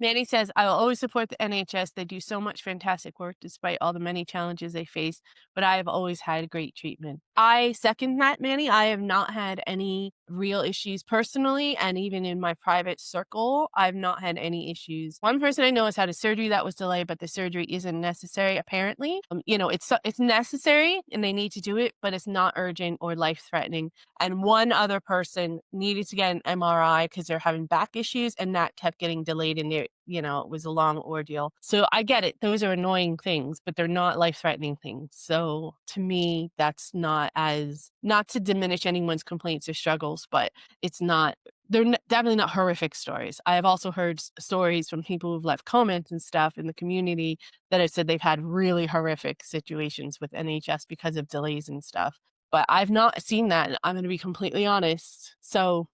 Manny says, I will always support the NHS. They do so much fantastic work despite all the many challenges they face, but I have always had great treatment. I second that, Manny. I have not had any real issues personally, and even in my private circle, I've not had any issues. One person I know has had a surgery that was delayed, but the surgery isn't necessary, apparently. It's necessary and they need to do it, but it's not urgent or life-threatening. And one other person needed to get an MRI because they're having back issues, and that kept getting delayed, and it was a long ordeal. So I get it. Those are annoying things, but they're not life-threatening things. So to me, that's not to diminish anyone's complaints or struggles, but it's not definitely not horrific stories. I have also heard stories from people who've left comments and stuff in the community that have said they've had really horrific situations with NHS because of delays and stuff. But I've not seen that, and I'm gonna be completely honest. So,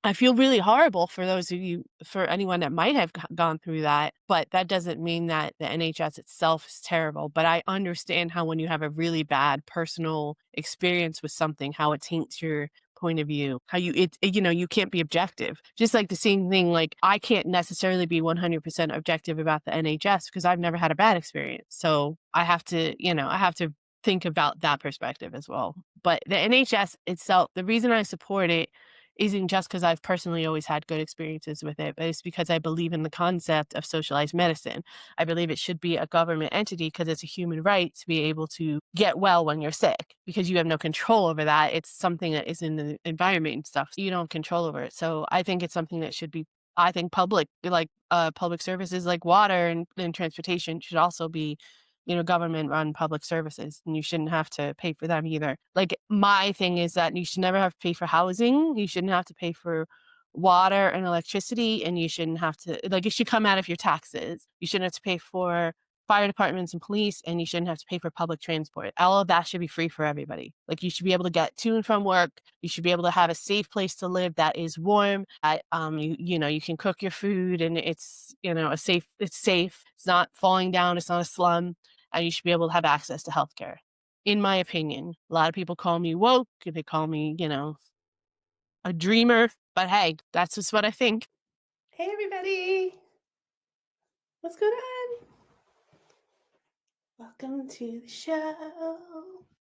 I feel really horrible for anyone that might have gone through that, but that doesn't mean that the NHS itself is terrible. But I understand how when you have a really bad personal experience with something, how it taints your point of view, how you can't be objective. Just like the same thing, like, I can't necessarily be 100% objective about the NHS because I've never had a bad experience. So, I have to think about that perspective as well. But the NHS itself, the reason I support it isn't just because I've personally always had good experiences with it, but it's because I believe in the concept of socialized medicine. I believe it should be a government entity because it's a human right to be able to get well when you're sick because you have no control over that. It's something that is in the environment and stuff. You don't have control over it. So I think it's something that should be, I think public services like water and transportation should also be government run public services, and you shouldn't have to pay for them either. Like, my thing is that you should never have to pay for housing. You shouldn't have to pay for water and electricity, and you shouldn't have to, like, it should come out of your taxes. You shouldn't have to pay for fire departments and police, and you shouldn't have to pay for public transport. All of that should be free for everybody. Like, you should be able to get to and from work. You should be able to have a safe place to live that is warm. You can cook your food, and it's safe. It's not falling down. It's not a slum, and you should be able to have access to healthcare, in my opinion. A lot of people call me woke, they call me, a dreamer, but hey, that's just what I think. Hey everybody, what's going on? Welcome to the show.